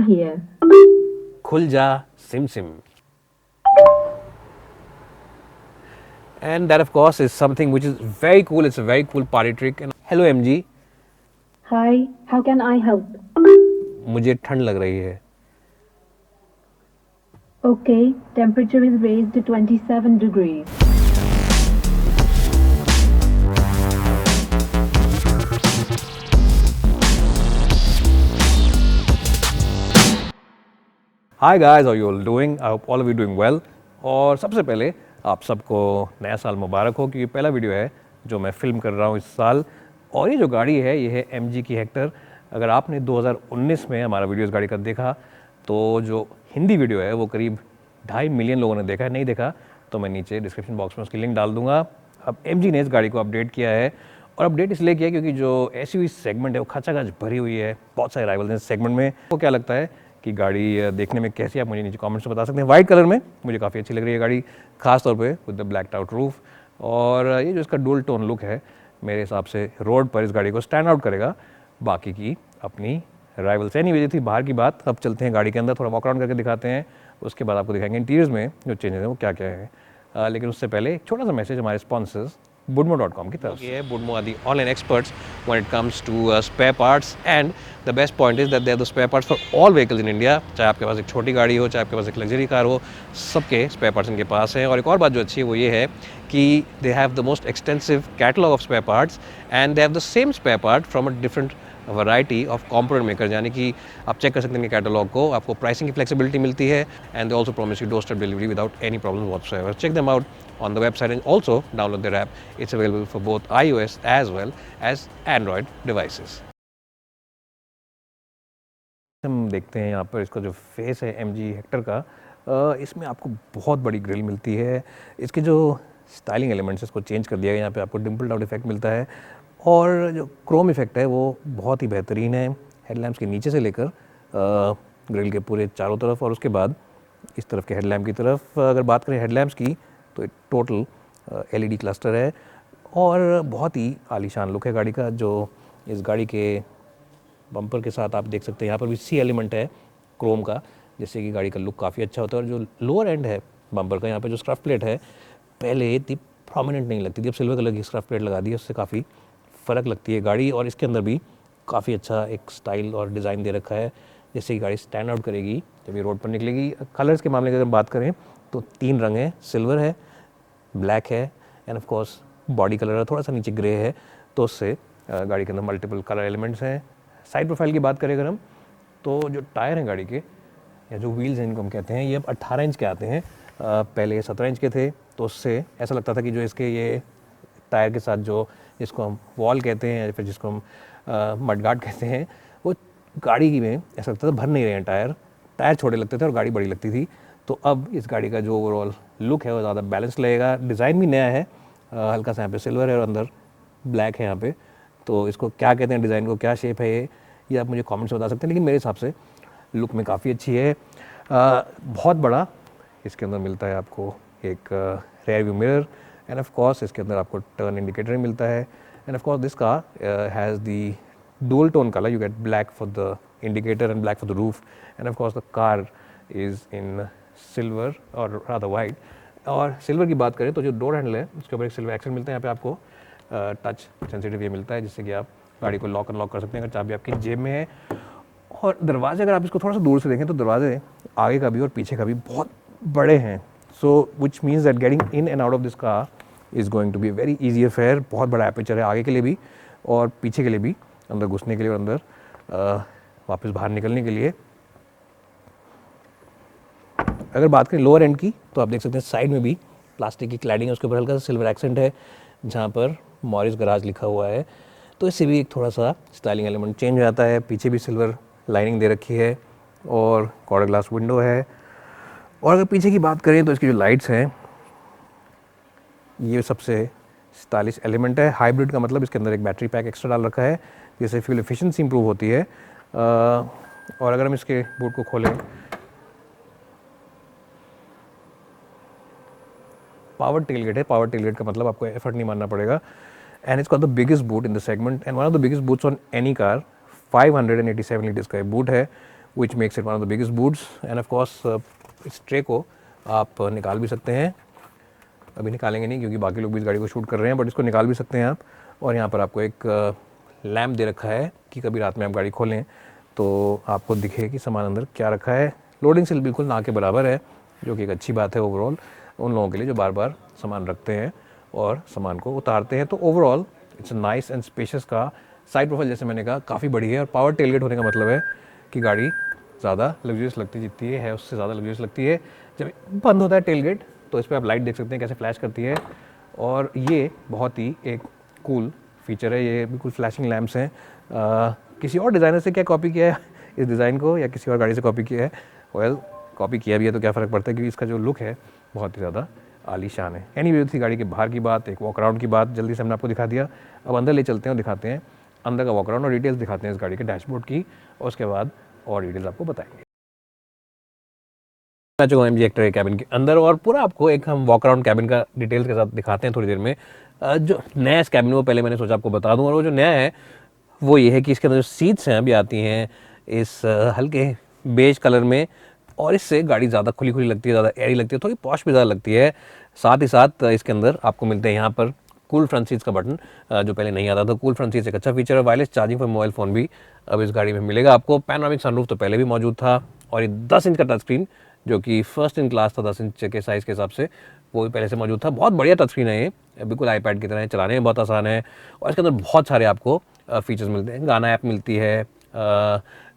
here. खुल जा SIM SIM. And that of course is something which is very cool. It's a very cool party trick. And hello MG, Hi, how can I help? मुझे ठंड लग रही है. Okay, temperature is raised to 27 degrees. Hi guys, how you all doing? I hope all of you doing well. और सबसे पहले आप सबको नया साल मुबारक हो, क्योंकि पहला वीडियो है जो मैं फिल्म कर रहा हूँ इस साल. और ये जो गाड़ी है ये है MG की हेक्टर. अगर आपने 2019 में हमारा वीडियो इस गाड़ी का देखा तो जो हिंदी वीडियो है वो करीब 2.5 मिलियन लोगों ने देखा है. नहीं देखा तो मैं नीचे डिस्क्रिप्शन बॉक्स में उसकी लिंक डाल दूंगा. अब MG ने इस गाड़ी को अपडेट किया है, और अपडेट इसलिए किया क्योंकि जो SUV सेगमेंट है वो खचाखच भरी हुई है. बहुत सारे राइवल्स हैं इस सेगमेंट में. वो क्या लगता है कि गाड़ी देखने में कैसी है, आप मुझे नीचे कमेंट्स में बता सकते हैं. वाइट कलर में मुझे काफ़ी अच्छी लग रही है गाड़ी, खास तौर पे with the black out roof. और ये जो इसका डुअल टोन लुक है मेरे हिसाब से रोड पर इस गाड़ी को स्टैंड आउट करेगा बाकी की अपनी राइवल से. नहीं थी बाहर की बात, अब चलते हैं गाड़ी के अंदर, थोड़ा वॉक अराउंड करके दिखाते हैं. उसके बाद आपको दिखाएंगे इंटीरियर्स में जो चेंजेस हैं वो क्या क्या है. लेकिन उससे पहले एक छोटा सा मैसेज हमारे स्पॉन्सर्स budmo.com की तरफ से. Budmo are the online experts when it comes to spare parts, and the best point is that they are the spare parts for all vehicles in India. चाहे आपके पास एक छोटी गाड़ी हो, चाहे आपके पास एक लग्जरी कार हो, सबके स्पेयर पार्ट्स इनके पास हैं. और एक और बात जो अच्छी है वो ये है कि they have the most extensive catalogue of spare parts, and they have the same spare part from a different variety of component maker. यानी कि आप चेक कर सकते हैं कैटलॉग को, आपको प्राइसिंग की फ्लेक्सिबिलिटी मिलती है, and they also promise you doorstep delivery without any problem whatsoever. Check them out on the website and also download their app. It's available for both iOS as well as Android devices. हम देखते हैं यहाँ पर इसका जो face है MG Hector का, इसमें आपको बहुत बड़ी ग्रिल मिलती है. इसके जो स्टाइलिंग एलिमेंट्स इसको चेंज कर दिया गया. यहाँ पे आपको डिम्पल आउट इफेक्ट मिलता है, और जो क्रोम इफेक्ट है वो बहुत ही बेहतरीन है हेडलैम्प्स के नीचे से लेकर ग्रिल के पूरे चारों तरफ. और उसके बाद इस तरफ के हेडलैम्प की तरफ अगर बात करें हेडलैम्प्स की तो एक टोटल LED क्लस्टर है, और बहुत ही आलीशान लुक है गाड़ी का. जो इस गाड़ी के बम्पर के साथ आप देख सकते हैं यहाँ पर भी C एलिमेंट है क्रोम का, जिससे कि गाड़ी का लुक काफ़ी अच्छा होता है. और जो लोअर एंड है बम्पर का, यहाँ पे जो स्क्रफ प्लेट है पहले इतनी प्रोमिनेंट नहीं लगती थी, अब सिल्वर कलर की स्क्रफ प्लेट लगा दी है, उससे काफ़ी फ़र्क लगती है गाड़ी. और इसके अंदर भी काफ़ी अच्छा एक स्टाइल और डिज़ाइन दे रखा है, जिससे कि गाड़ी स्टैंड आउट करेगी जब ये रोड पर निकलेगी. कलर्स के मामले की अगर बात करें तो 3 रंग हैं, सिल्वर है, ब्लैक है, and of course body colour है थोड़ा सा नीचे ग्रे है. तो उससे गाड़ी के अंदर मल्टीपल कलर एलिमेंट्स हैं. साइड प्रोफाइल की बात करें अगर हम, तो जो टायर हैं गाड़ी के या जो व्हील्स हैं इनको हम कहते हैं, ये अब 18 इंच के आते हैं. पहले 17 इंच के थे, तो उससे ऐसा लगता था कि जो इसके ये टायर के साथ जो जिसको हम वॉल कहते हैं या फिर जिसको हम मडगार्ड कहते हैं, वो गाड़ी में ऐसा लगता था भर नहीं रहे हैं टायर छोटे लगते थे और गाड़ी बड़ी लगती थी. तो अब इस गाड़ी का जो ओवरऑल लुक है वो ज़्यादा बैलेंस लगेगा. डिज़ाइन भी नया है, हल्का सा यहाँ पे सिल्वर है और अंदर ब्लैक है यहाँ पे. तो इसको क्या कहते हैं डिज़ाइन को, क्या शेप है ये आप मुझे कमेंट्स में बता सकते हैं. लेकिन मेरे हिसाब से लुक में काफ़ी अच्छी है. बहुत बड़ा इसके अंदर मिलता है आपको एक rear view mirror, and of course इसके अंदर आपको टर्न इंडिकेटर मिलता है. And of course this car has the dual tone color. You get black for the indicator and black for the roof, and of course the car is in silver or rather white. और silver की बात करें तो जो door handle है उसके ऊपर एक सिल्वर एक्सेंट मिलता है. यहाँ पे आपको टच सेंसिटिव ये मिलता है, जिससे कि आप गाड़ी को लॉक अनलॉक कर सकते हैं अगर चाबी आपकी जेब में है. और दरवाजे अगर आप इसको थोड़ा सा दूर से देखें तो दरवाजे आगे का भी और पीछे का भी बहुत बड़े हैं. So which means that getting in and out of this car is going to be very easy affair. बहुत बड़ा एपर्चर है आगे के लिए भी और पीछे के लिए भी, अंदर घुसने के लिए और अंदर वापस बाहर निकलने के लिए. अगर बात करें लोअर एंड की तो आप देख सकते हैं साइड में भी प्लास्टिक की क्लैडिंग है, उसके ऊपर हल्का सा सिल्वर एक्सेंट है जहाँ पर मॉरिस गराज लिखा हुआ है. तो इससे भी एक थोड़ा सा स्टाइलिंग एलिमेंट चेंज हो जाता है. पीछे भी सिल्वर लाइनिंग दे रखी है और क्वार्टर ग्लास विंडो है. और अगर पीछे की बात करें तो इसकी जो लाइट्स हैं ये सबसे स्टाइलिश एलिमेंट है. हाइब्रिड का मतलब इसके अंदर एक बैटरी पैक एक्स्ट्रा डाल रखा है जिससे फ्यूल एफिशिएंसी इंप्रूव होती है. और अगर हम इसके बूट को खोलें, पावर टेलगेट है. पावर टेलगेट का मतलब आपको एफर्ट नहीं मानना पड़ेगा. And it's got the biggest boot in the segment and one of the biggest boots on any car. 587 litres का बूट है. Which makes it one of the biggest boots. And of course इस tray को आप निकाल भी सकते हैं, अभी निकालेंगे नहीं क्योंकि बाकी लोग भी इस गाड़ी को शूट कर रहे हैं, बट इसको निकाल भी सकते हैं आप। और यहाँ पर आपको एक लैम्प दे रखा है कि कभी रात में आप गाड़ी खोलें तो आपको दिखे कि सामान अंदर क्या रखा है। लोडिंग सेल बिल्कुल ना के बराबर है, जो कि एक अच्छी बात है ओवरऑल उन लोगों के लिए जो बार बार सामान रखते हैं और सामान को उतारते हैं। तो overall it's a nice and spacious का। साइड प्रोफाइल जैसे मैंने कहा काफ़ी बड़ी है, और पावर टेलगेट होने का मतलब है कि गाड़ी ज़्यादा लग्जरियस लगती जितनी है उससे ज़्यादा लग्जरियस लगती है। जब बंद होता है टेलगेट तो इस पर आप लाइट देख सकते हैं कैसे फ्लैश करती है, और ये बहुत ही एक कूल फीचर है। ये बिल्कुल फ्लैशिंग लैम्प्स हैं। किसी और डिज़ाइनर से क्या कॉपी किया है इस डिज़ाइन को, या किसी और गाड़ी से कॉपी किया है? वेल, कॉपी किया भी है तो क्या फ़र्क पड़ता है, क्योंकि इसका जो लुक है बहुत ही ज़्यादा आलीशान है। एनीवे, थी गाड़ी के बाहर की बात, एक वॉक अराउंड की बात जल्दी से हमने आपको दिखा दिया। अब अंदर ले चलते हैं और दिखाते हैं अंदर का वॉक अराउंड और डिटेल्स दिखाते हैं इस गाड़ी के डैशबोर्ड की, और उसके बाद और डिटेल्स आपको बताएंगे। मैं चुका एमजी हेक्टर कैबिन के अंदर, और पूरा आपको एक हम वॉक अराउंड कैबिन का डिटेल्स के साथ दिखाते हैं थोड़ी देर में। जो नया इस कैबिन वो पहले मैंने सोचा आपको बता दूं, और वो जो नया है वो ये है कि इसके अंदर जो सीट्स हैं अभी आती हैं इस हल्के बेज कलर में, और इससे गाड़ी ज़्यादा खुली खुली लगती है, ज़्यादा एयरी लगती है, थोड़ी पॉश भी ज़्यादा लगती है। साथ ही साथ इसके अंदर आपको मिलते हैं यहाँ पर कूल फ्रंट सीट्स का बटन, जो पहले नहीं आता था। कूल फ्रंट सीट्स एक अच्छा फीचर है। Wireless charging for mobile phone भी अब इस गाड़ी में मिलेगा आपको। पैनोरामिक सनरूफ तो पहले भी मौजूद था, और ये 10 इंच का टच स्क्रीन जो कि फर्स्ट इन क्लास था 10 इंच के साइज़ के हिसाब से, वो भी पहले से मौजूद था। बहुत बढ़िया टच स्क्रीन है ये, बिल्कुल आईपैड की तरह है, चलाने में बहुत आसान है। और इसके अंदर बहुत सारे आपको फीचर्स मिलते हैं। गाना ऐप मिलती है,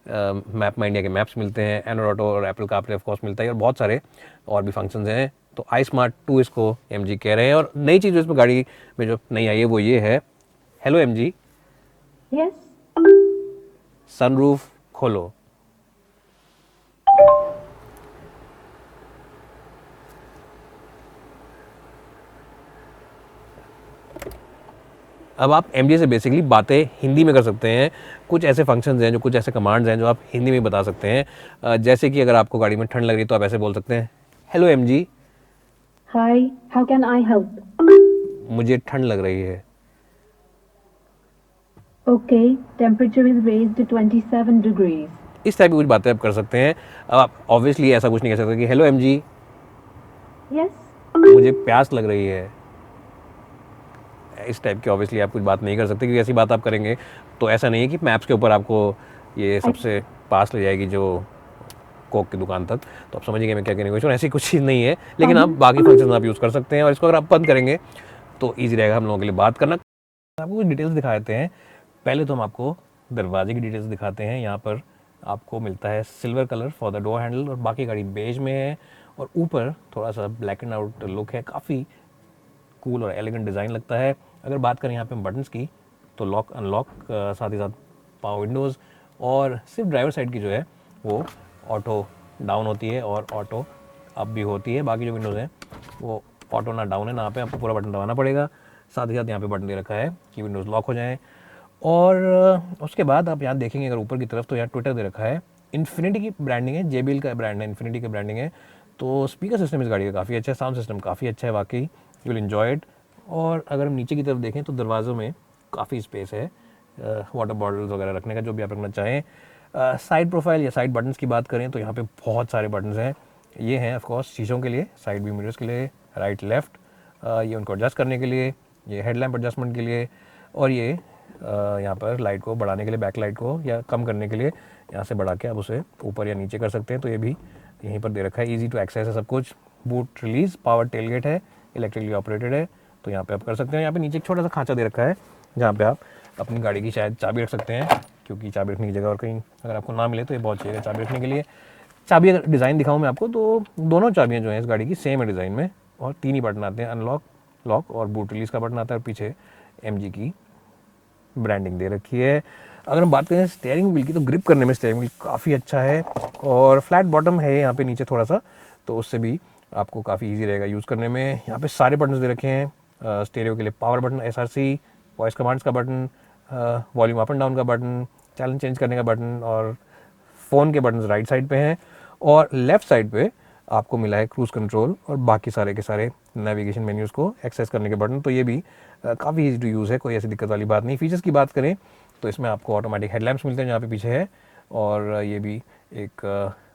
मैप माई इंडिया के मैप्स मिलते हैं, एंड्रॉइड ऑटो और एप्पल कारप्ले ऑफ कोर्स मिलता है, और बहुत सारे और भी फंक्शंस हैं। तो आई स्मार्ट 2 इसको एमजी कह रहे हैं। और नई चीज़ जो इसमें गाड़ी में जो नई आई है वो ये है, हेलो एमजी, Yes. सनरूफ खोलो। अब आप एमजी से बेसिकली बातें हिंदी में कर सकते हैं। कुछ ऐसे फंक्शंस हैं, जो कुछ ऐसे कमांड्स हैं जो आप हिंदी में बता सकते हैं। जैसे कि अगर आपको गाड़ी में ठंड लग रही है तो आप ऐसे बोल सकते हैं, hello MG, Hi, how can I help? मुझे ठंड लग रही है। Okay, temperature is raised to 27 degrees. इस टाइप की कुछ बातें आप कर सकते हैं। अब आप ऑब्वियसली ऐसा कुछ नहीं कह सकते कि हेलो एमजी, Yes. मुझे प्यास लग रही है। इस टाइप की ऑब्वियसली आप कुछ बात नहीं कर सकते, क्योंकि ऐसी बात आप करेंगे तो ऐसा नहीं है कि मैप्स के ऊपर आपको ये सबसे पास ले जाएगी जो कोक की दुकान तक। तो आप समझिए मैं क्या कहने की कोशिश, ऐसी कुछ चीज़ नहीं है। लेकिन आप बाकी फंक्शन आप यूज़ कर सकते हैं, और इसको अगर आप बंद करेंगे तो ईजी रहेगा हम लोगों के लिए बात करना। आपको कुछ डिटेल्स दिखा देते हैं। पहले तो हम आपको दरवाजे की डिटेल्स दिखाते हैं। यहाँ पर आपको मिलता है silver colour for the door handle, और बाकी गाड़ी बेज में है, और ऊपर थोड़ा सा ब्लैक एंड आउट लुक है, काफ़ी कूल और एलिगेंट डिज़ाइन लगता है। अगर बात करें यहाँ पे बटन्स की, तो लॉक अनलॉक, साथ ही साथ पावर विंडोज़, और सिर्फ ड्राइवर साइड की जो है वो ऑटो डाउन होती है और ऑटो अप भी होती है। बाकी जो विंडोज़ हैं वो ऑटो ना डाउन है ना पे, आपको पूरा बटन दबाना पड़ेगा। साथ ही साथ यहाँ पे बटन दे रखा है कि विंडोज़ लॉक हो जाएँ। और उसके बाद आप यहाँ देखेंगे अगर ऊपर की तरफ, तो यहाँ ट्विटर दे रखा है। इन्फिनिटी की ब्रांडिंग है, JBL का ब्रांड है, इन्फिनिटी की ब्रांडिंग है। तो स्पीकर सिस्टम इस गाड़ी का काफ़ी अच्छा है, साउंड सिस्टम काफ़ी अच्छा है, वाकई यू विल एंजॉय इट। और अगर हम नीचे की तरफ देखें तो दरवाज़ों में काफ़ी स्पेस है, वाटर बॉटल्स वगैरह रखने का, जो भी आप रखना चाहें। साइड प्रोफाइल या साइड बटन्स की बात करें तो यहाँ पे बहुत सारे बटन्स हैं। ये हैं ऑफ कोर्स शीशों के लिए, साइड व्यू मिरर्स के लिए, राइट लेफ़्ट, ये उनको एडजस्ट करने के लिए, ये हेडलैम्प एडजस्टमेंट के लिए, और ये यहाँ पर लाइट को बढ़ाने के लिए, बैक लाइट को या कम करने के लिए यहाँ से बढ़ा के आप उसे ऊपर या नीचे कर सकते हैं। तो ये भी यहीं पर दे रखा है, ईजी टू एक्सेस है सब कुछ। बूट रिलीज़, पावर टेलगेट है, इलेक्ट्रिकली ऑपरेटेड है, तो यहाँ पे आप कर सकते हैं। यहाँ पे नीचे एक छोटा सा खांचा दे रखा है जहाँ पे आप अपनी गाड़ी की शायद चाबी रख सकते हैं, क्योंकि चाबी रखने की जगह और कहीं अगर आपको ना मिले तो ये बहुत चाहिए चाबी रखने के लिए। चाबी अगर डिज़ाइन दिखाऊँ मैं आपको, तो दोनों चाबियाँ जो हैं इस गाड़ी की सेम है डिज़ाइन में, और 3 ही बटन आते हैं, अनलॉक, लॉक और बूट रिलीज़ का बटन आता है, और पीछे MG की ब्रांडिंग दे रखी है। अगर हम बात करें स्टीयरिंग व्हील की, तो ग्रिप करने में स्टीयरिंग व्हील काफ़ी अच्छा है, और फ्लैट बॉटम है यहाँ पे नीचे थोड़ा सा, तो उससे भी आपको काफ़ी इजी रहेगा यूज़ करने में। यहाँ पे सारे बटन दे रखे हैं, स्टेरियो के लिए power button, SRC, voice commands का button, volume up and down का बटन, चैनल चेंज करने का बटन, और फ़ोन के बटन राइट साइड पे हैं, और लेफ़्ट साइड पे आपको मिला है क्रूज़ कंट्रोल और बाकी सारे के सारे नेविगेशन मेन्यूज़ को एक्सेस करने के बटन। तो ये भी काफ़ी ईजी टू यूज़ है, कोई ऐसी दिक्कत वाली बात नहीं। फीचर्स की बात करें तो इसमें आपको ऑटोमेटिक हेडलैम्प्स मिलते हैं जहाँ पे पीछे है, और ये भी एक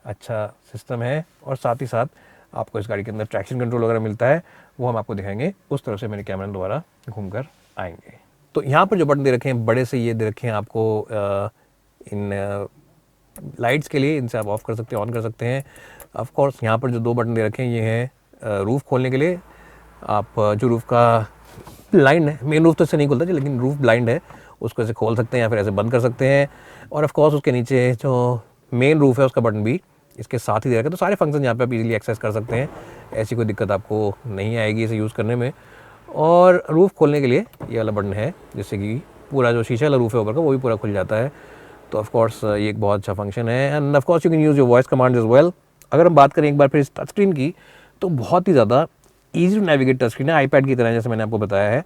अच्छा सिस्टम है। और साथ ही साथ आपको इस गाड़ी के अंदर ट्रैक्शन कंट्रोल वगैरह मिलता है, वो हम आपको दिखाएंगे। उस तरफ से मेरे कैमरा दोबारा घूम कर आएंगे। तो यहाँ पर जो बटन दे रखे हैं बड़े से, ये दे रखे हैं आपको इन लाइट्स के लिए, इनसे आप ऑफ कर सकते हैं, ऑन कर सकते हैं। ऑफ कोर्स यहाँ पर जो दो बटन दे रखे हैं ये हैं रूफ़ खोलने के लिए। आप जो रूफ़ का ब्लाइंड है, मेन रूफ़ तो इससे नहीं खुलता जी, लेकिन रूफ़ ब्लाइंड है, उसको ऐसे खोल सकते हैं या फिर ऐसे बंद कर सकते हैं। और ऑफ कोर्स उसके नीचे जो मेन रूफ़ है उसका बटन भी इसके साथ ही दे रखा है, तो सारे फंक्शन यहाँ पे आप इजीली एक्सेस कर सकते हैं। ऐसी कोई दिक्कत आपको नहीं आएगी इसे यूज़ करने में। और रूफ़ खोलने के लिए ये वाला बटन है, जिससे कि पूरा जो शीशे वाला रूफ़ है ऊपर का वो भी पूरा खुल जाता है। तो ऑफ कोर्स ये एक बहुत अच्छा फंक्शन है। And of course you can use your voice command as well. अगर हम बात करें एक बार फिर इस टच स्क्रीन की, तो बहुत ही ज़्यादा easy to navigate touch screen है, आईपैड की तरह, जैसे मैंने आपको बताया है।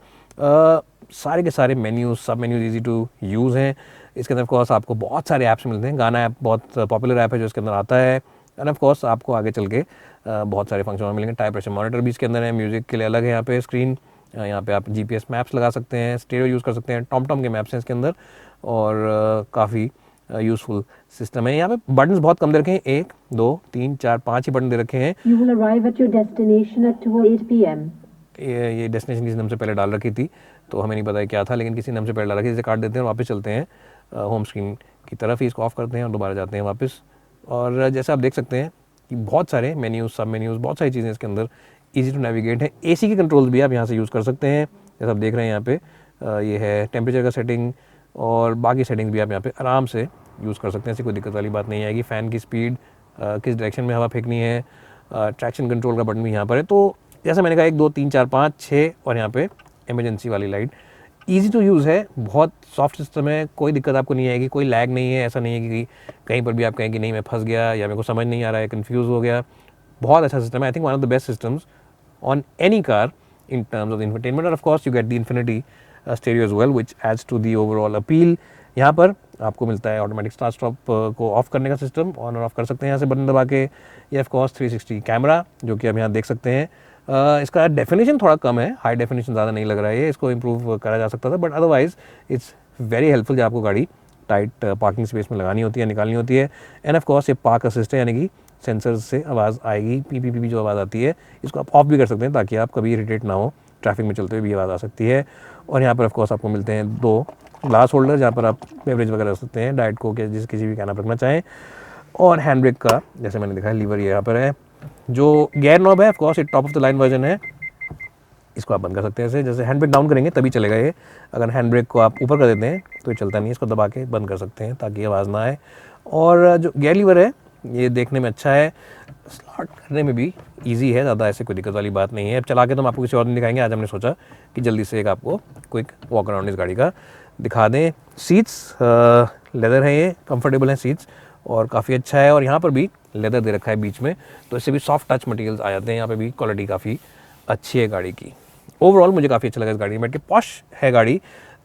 सारे के सारे मेन्यूज़, सब मेन्यूज़ ईजी टू यूज़ हैं। इसके अंदर ऑफ कोर्स आपको बहुत सारे ऐप्स मिलते हैं। गाना ऐप बहुत पॉपुलर ऐप है जो इसके अंदर आता है। एंड ऑफ कोर्स आपको आगे चल के बहुत सारे फंक्शन और मिलेंगे। टाइप प्रेशर मॉनिटर भी इसके अंदर है, म्यूज़िक के लिए अलग है यहाँ पे स्क्रीन। यहाँ पे आप जीपीएस मैप्स लगा सकते हैं, स्टीरियो यूज़ कर सकते हैं, टॉम के मैप्स हैं इसके अंदर। और काफ़ी यूज़फुल सिस्टम है। यहाँ पे बटन्स बहुत कम दे रखे हैं, 1 2 3 4 5 ही बटन दे रखे हैं। You will arrive at your destination at 8 p.m. ये डेस्टिनेशन किसी नाम से पहले डाल रखी थी, तो हमें नहीं पता है क्या था, लेकिन किसी नाम से पहले डाल रखी, इसे काट देते हैं और वापस चलते हैं होम स्क्रीन की तरफ ही। इसको ऑफ करते हैं और दोबारा जाते हैं वापस। और जैसे आप देख सकते हैं कि बहुत सारे मेन्यूज़, सब मेन्यूज़, बहुत सारी चीज़ें इसके अंदर ईजी टू नेविगेट है। एसी के कंट्रोल्स भी आप यहाँ से यूज़ कर सकते हैं, जैसे आप देख रहे हैं यहाँ पे ये है टेम्परेचर का सेटिंग, और बाकी सेटिंग्स भी आप यहाँ पे आराम से यूज़ कर सकते हैं। ऐसी कोई दिक्कत वाली बात नहीं आएगी। फ़ैन की स्पीड, किस डायरेक्शन में हवा फेंकनी है, ट्रैक्शन कंट्रोल का बटन भी यहाँ पर है। तो जैसा मैंने कहा 1 2 3 4 5 6, और यहाँ पे इमरजेंसी वाली लाइट। ईजी टू यूज़ है, बहुत सॉफ्ट सिस्टम है, कोई दिक्कत आपको नहीं आएगी, कोई लैग नहीं है। ऐसा नहीं है कि कहीं पर भी आप कहें कि नहीं मैं फंस गया या मेरे को समझ नहीं आ रहा है, कन्फ्यूज़ हो गया। बहुत अच्छा सिस्टम है। I think one of the best systems on any car in terms of the infotainment, and of course you get the Infinity stereo as well, which adds to the overall appeal. यहाँ पर आपको मिलता है automatic start stop को of करने का system, on और of कर सकते हैं यहाँ से बटन दबा के। ये ऑफ कोर्स 360 कैमरा, जो कि आप यहाँ देख सकते हैं। इसका डेफिनेशन थोड़ा कम है, हाई डेफिनेशन ज़्यादा नहीं लग रहा है, इसको इम्प्रूव करा जा सकता था, but otherwise it's very helpful जब आपको गाड़ी टाइट पार्किंग स्पेस में लगानी होती है, निकालनी होती है। एंड ऑफ कोर्स ये पार्क असिस्ट है, यानी कि सेंसर से आवाज़ आएगी, पी पी पी जो आवाज़ आती है, इसको आप ऑफ भी कर सकते हैं ताकि आप कभी इरिटेट ना हो, ट्रैफिक में चलते हुए भी आवाज़ आ सकती है। और यहाँ पर ऑफ कोर्स आपको मिलते हैं 2 ग्लास होल्डर, जहाँ पर आप बेवरेज वगैरह रख सकते हैं, डाइट कोक या किसी भी कैन आप रखना चाहें। और हैंड ब्रेक का जैसे मैंने दिखाया लीवर ये यहाँ पर है। जो गियर नॉब है ऑफ कोर्स ये top of the line version है, इसको आप बंद कर सकते हैं ऐसे, जैसे हैंड ब्रेक डाउन करेंगे तभी चलेगा ये। अगर हैंड ब्रेक को आप ऊपर कर देते हैं तो ये चलता नहीं है, इसको दबा के बंद कर सकते हैं ताकि आवाज़ ना आए। और जो गियर लीवर है ये देखने में अच्छा है, स्टार्ट करने में भी इजी है, ज़्यादा ऐसे कोई दिक्कत वाली बात नहीं है। अब चला के तो हम आपको किसी और दिन दिखाएंगे, आज हमने सोचा कि जल्दी से एक आपको क्विक वॉक अराउंड इस गाड़ी का दिखा दें। सीट्स लेदर है, ये कंफर्टेबल हैं सीट्स और काफ़ी अच्छा है। और यहाँ पर भी लेदर दे रखा है बीच में, तो इससे भी सॉफ्ट टच मटेरियल्स आ जाते हैं। यहाँ पे भी क्वालिटी काफ़ी अच्छी है गाड़ी की। ओवरऑल मुझे काफ़ी अच्छा लगा इस गाड़ी में बैठ के। पॉश है गाड़ी,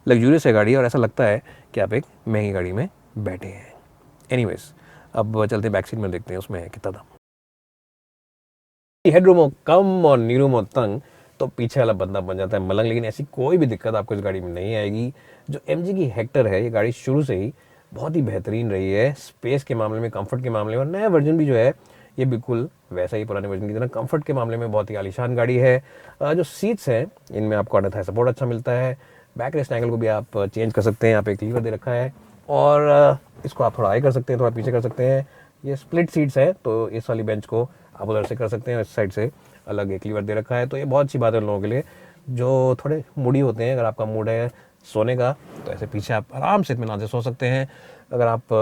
लग्जूरियस है गाड़ी, और ऐसा लगता है कि आप एक महंगी गाड़ी में बैठे हैं। एनीवेज, अब चलते हैं बैक सीट में, देखते हैं उसमें है कितना दम। हेडरूम हो कम और नीरूम हो तंग तो पीछे वाला बंदा बन जाता है मलंग, लेकिन ऐसी कोई भी दिक्कत आपको इस गाड़ी में नहीं आएगी। जो MG की हेक्टर है, ये गाड़ी शुरू से ही बहुत ही बेहतरीन रही है स्पेस के मामले में, कंफर्ट के मामले में। और नया वर्जन भी जो है ये बिल्कुल वैसा ही पुराने वर्जन की तरह कंफर्ट के मामले में बहुत ही आलीशान गाड़ी है। जो सीट्स हैं इनमें आपको अंडर थाई सपोर्ट अच्छा मिलता है। बैक रेस्ट एंगल को भी आप चेंज कर सकते हैं, यहाँ पे एक लीवर दे रखा है, और इसको आप थोड़ा आगे कर सकते हैं, थोड़ा पीछे कर सकते हैं। ये स्प्लिट सीट्स है, तो इस वाली बेंच को आप उधर से कर सकते हैं, इस साइड से अलग एक लीवर दे रखा है। तो ये बहुत अच्छी बात है उन लोगों के लिए जो थोड़े मूडी होते हैं। अगर आपका मूड है सोने का तो ऐसे पीछे आप आराम से इत्मीनान से सो सकते हैं। अगर आप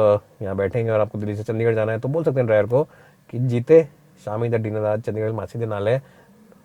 यहाँ बैठेंगे और आपको दिल्ली से चंडीगढ़ जाना है तो बोल सकते हैं ड्राइवर को कि जीते शामी द डिनर आज चंडीगढ़ मासी दे नाल है,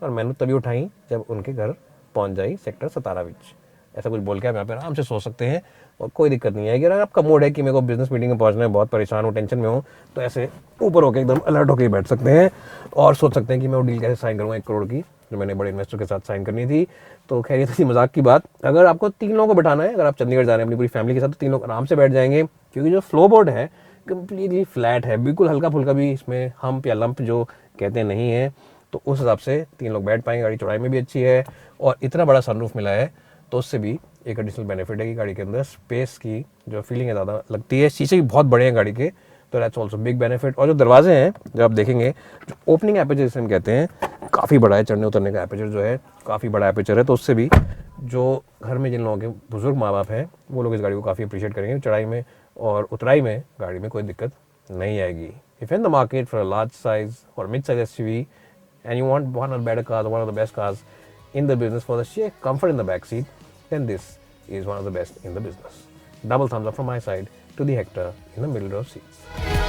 और मैंने तभी उठाई जब उनके घर पहुँच जाई सेक्टर 17 विच। ऐसा कुछ बोल के आप यहाँ पे आराम से सो सकते हैं और कोई दिक्कत नहीं आएगी। अगर आपका मूड है कि मेरे को बिजनेस मीटिंग में पहुंचना है, बहुत परेशान हूँ, टेंशन में हूँ, तो ऐसे ऊपर होकर एकदम अलर्ट होकर बैठ सकते हैं और सोच सकते हैं कि मैं वो डील कैसे साइन करूँगा 1 करोड़ की, जो मैंने बड़े इन्वेस्टर के साथ साइन करनी थी। तो खैर ये थी मजाक की बात। अगर आपको 3 लोगों को बैठाना है, अगर आप चंडीगढ़ जा रहे हैं अपनी पूरी फैमिली के साथ, तो 3 लोग आराम से बैठ जाएंगे, क्योंकि जो फ्लो बोर्ड है कम्प्लीटली फ्लैट है, बिल्कुल हल्का फुल्का भी इसमें हम्प या लंप जो कहते हैं नहीं है। तो उस हिसाब से 3 लोग बैठ पाएंगे। गाड़ी चौड़ाई में भी अच्छी है और इतना बड़ा सनरूफ मिला है तो उससे भी एक एडिशनल बेनिफिट है कि गाड़ी के अंदर स्पेस की जो फीलिंग है ज़्यादा लगती है। शीशे भी बहुत बड़े हैं गाड़ी के, तो दैट्स ऑल्सो बिग बेनिफिट। और जो दरवाजे हैं जो आप देखेंगे, जो ओपनिंग एपर्चर जिसे हम कहते हैं, काफ़ी बड़ा है। चढ़ने उतरने का एपर्चर जो है काफ़ी बड़ा एपर्चर है, तो उससे भी जो घर में जिन लोगों के बुजुर्ग माँ बाप हैं वो लोग इस गाड़ी को काफ़ी अप्रिशिएट करेंगे। चढ़ाई में और उतराई में गाड़ी में कोई दिक्कत नहीं आएगी। If in the market for a large size और mid size SUV and you want one of the better cars, one of the best cars in the business for the sheer comfort in the back seat, then this is one of the best in the business. Double thumbs up from my side to the Hector in the middle row seats.